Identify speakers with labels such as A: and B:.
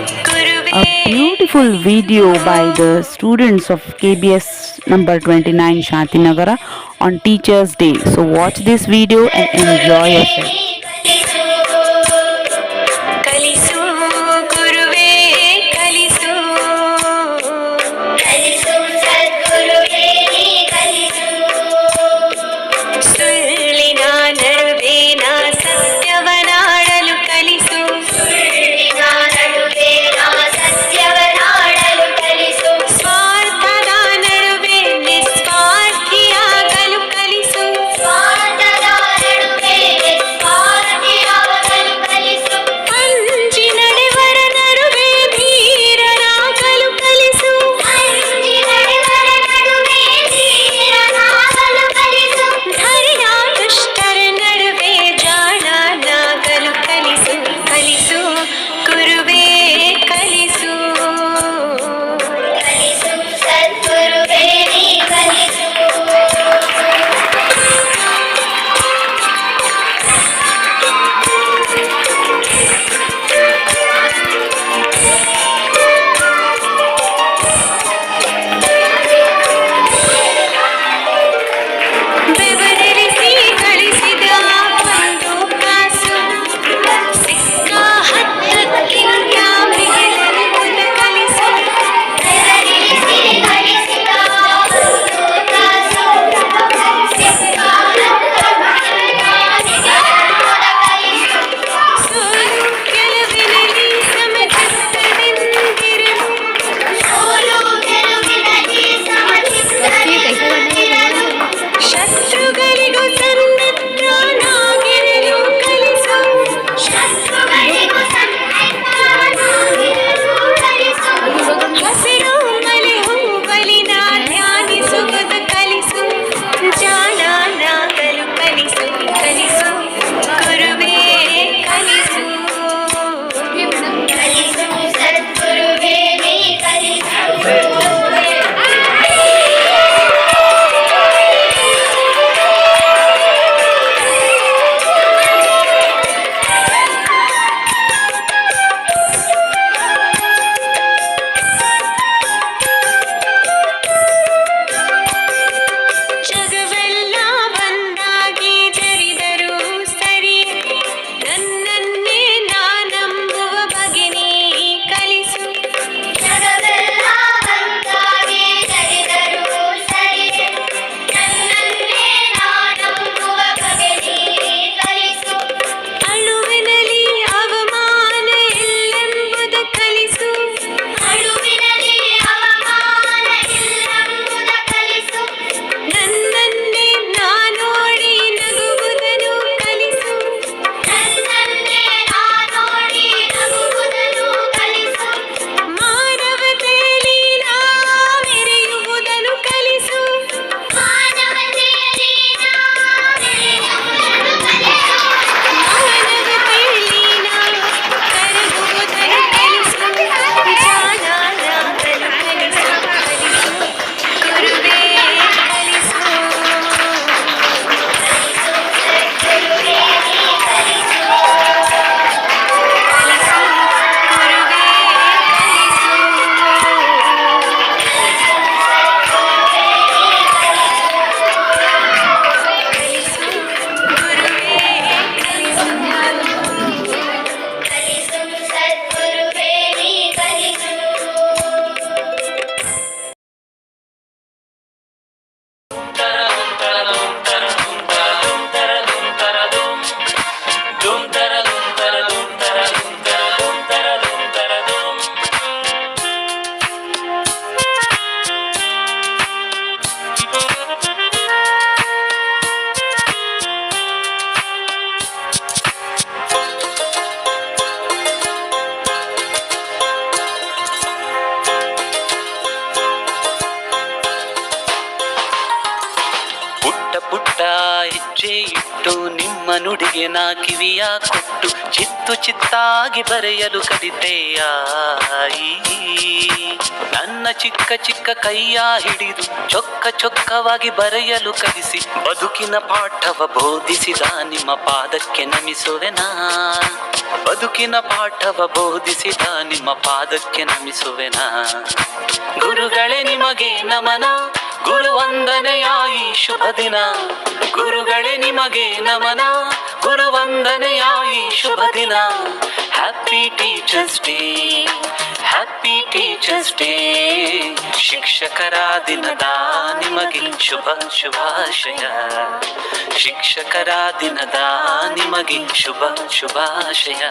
A: A beautiful video by the students of KBS number 29 Shantinagara on Teachers Day. So watch this video and enjoy yourself.
B: ಕಲಿಸು ಗುರುವೇ ಕಲಿಸು ಕಲಿಸು ಸದ್ಗುರುವೇ ನೀ ಕಲಿಸು ಸುಳ್ಳಿನ ನಡುವೇನ ಸತ್ಯವನಾಡಲು ಕಲಿಸು ಸುಳ್ಳಿನ ನಡುವೇನ ಸತ್ಯವನಾಡಲು ಕಲಿಸು ಸ್ವಾರ್ಥದ ನಡುವೆ ನಿಸ್ವಾರ್ಥಿಯಾಗಲು ಕಲಿಸು ಸ್ವಾರ್ಥದ ನಡುವೆ ನಿಸ್ವಾರ್ಥಿಯಾಗಲು ಕಲಿಸು ಅಂಜಿ ನಡೆವರ ನಡುವೆ ಧೀರರಾಗಲು ಕಲಿಸು ಅಂಜಿ ನಡೆವರ ನಡುವೆ ಧೀರರಾಗಲು ಕಲಿಸು ಧೈರ್ಯ ದುಷ್ಟರ ನಡುವೆ ಜಾಣನಾಗಲು ಕಲಿಸು ಕಲಿಸು ಗುರುವೇ ಕಲಿಸು ಕಲಿಸು ಸದ್ಗುರುವೇ ನೀ ಕಲಿಸು ಬೆವರಿಸಿ ಗಳಿಸಿದ ಒಂದು ಕಾಸು ಸಿಕ್ಕ ಹತ್ತಕ್ಕಿಂತ ಮಿಗಿಲುವುದ ಕಲಿಸು ಬೆವರಿಸಿ ಗಳಿಸಿದ ಒಂದು ಕಾಸು ಸಿಕ್ಕ ಹತ್ತಕ್ಕಿಂತ ಮಿಗಿಲುವುದ ಕಲಿಸು ಸೋಲು ಗೆಲುವಿನಲ್ಲಿ ಸಮಚಿತ್ತದಿಂದಿರು ಸೋಲು ಗೆಲುವಿನಲ್ಲಿ ಸಮಚಿತ್ತದಿಂದಿರಲು ಶತ್ರುಗಳಿಗೂ ಸನ್ಮಿತ್ರನಾಗಿರಲು ಕಲಿಸು ಶತ್ರುಗಳಿಗೂ ಸನ್ಮಿತ್ರನಾಗಿರಲು ಕಲಿಸು ಹಸಿರು ಮಲೆ ಹೂವಲಿನ ಧ್ಯಾನಿಸುವುದು ಕಲಿಸು ಜಾಣನಾಗಲು ಕಲಿಸು ಕಲಿಸು ಗುರುವೇ ಕಲಿಸು ಕಲಿಸು ಸದ್ಗುರುವೇ ನೀ ಕಲಿಸು ಜಗವೆಲ್ಲ ಬಂದಾಗಿ ಜರಿದರೂ ಸರಿ ನನ್ನನ್ನೇ ನಾನಂಬುವ ಬಗೆ ನೀ ಕಲಿಸು ಜಗವೆಲ್ಲ ಬಂದಾಗಿ ಜರಿದರೂ ಸರಿ ನನ್ನನ್ನೇ ನಾನಂಬುವ ಬಗೆ ನೀ ಕಲಿಸು ಅಳುವಿನಲ್ಲಿ ಅವಮಾನ ಇಲ್ಲೆಂಬುದ ಕಲಿಸು ಅಳುವಿನಲ್ಲಿ ಅವಮಾನ ಇಲ್ಲೆಂಬುದ ಕಲಿಸು ನನ್ನನ್ನೇ ನಾನೋಡಿ ನಗುವುದನ್ನು ಕಲಿಸು ನನ್ನನ್ನೇ ನಾನೋಡಿ ನಗುವುದನ್ನು ಕಲಿಸು ಮಾನವತೆಯಲ್ಲಿ ನಾ ಮೆರೆಯುವುದನ್ನು ಕಲಿಸು ಮಾನವತೆಯಲ್ಲಿ ನಾ ಮೆರೆಯುವುದನ್ನು ಕಲಿಸು ಮಾನವತೆಯಲ್ಲಿ ನಾ ಕರಗುವುದನ್ನು ಕಲಿಸು ಜಾಣನಾಗಲು ಕಲಿಸು ಕಲಿಸು ಗುರುವೇ ಕಲಿಸು ಕಲಿಸು ಸದ್ಗುರುವೇ ನೀ ಕಲಿಸು ಕಲಿಸು ಗುರುವೇ ಕಲಿಸು ಕಲಿಸು ಸದ್ಗುರುವೇ ನೀ ಕಲಿಸು ಗುರುವೇ ಕಲಿಸು ಕಲಿಸು ಸದ್ಗುರುವೇ ನೀ ಕಲಿಸು
C: ಪುಟ್ಟ ಪುಟ್ಟ ಹೆಜ್ಜೆ ಇಟ್ಟು ಕೊಟ್ಟು ನಿಮ್ಮ ನುಡಿಗೆ ನಾ ಕಿವಿಯ ಕೊಟ್ಟು ಚಿತ್ತು ಚಿತ್ತಾಗಿ ಬರೆಯಲು ಕಲಿತೆಯಾಯಿ. ನನ್ನ ಚಿಕ್ಕ ಚಿಕ್ಕ ಕೈಯ ಹಿಡಿದು ಚೊಕ್ಕ ಚೊಕ್ಕವಾಗಿ ಬರೆಯಲು ಕಲಿಸಿ ಬದುಕಿನ ಪಾಠವ ಬೋಧಿಸಿದ ನಿಮ್ಮ ಪಾದಕ್ಕೆ ನಮಿಸುವೆನಾ. ಬದುಕಿನ ಪಾಠವ ಬೋಧಿಸಿದ ನಿಮ್ಮ ಪಾದಕ್ಕೆ ನಮಿಸುವೆನಾ. ಗುರುಗಳೇ ನಿಮಗೆ ನಮನ, ಗುರುವಂದನೆಯ ಈ ಶುಭ ದಿನ. ಗುರುಗಳೇ ನಿಮಗೆ ನಮನ, ಗುರುವಂದನೆಯ ಈ ಶುಭ ದಿನ. Happy teachers day, happy teachers day. ಶಿಕ್ಷಕರ ದಿನದ ನಿಮಗೆ ಶುಭ ಶುಭಾಶಯ. ಶಿಕ್ಷಕರ ದಿನದ ನಿಮಗೆ ಶುಭ ಶುಭಾಶಯ.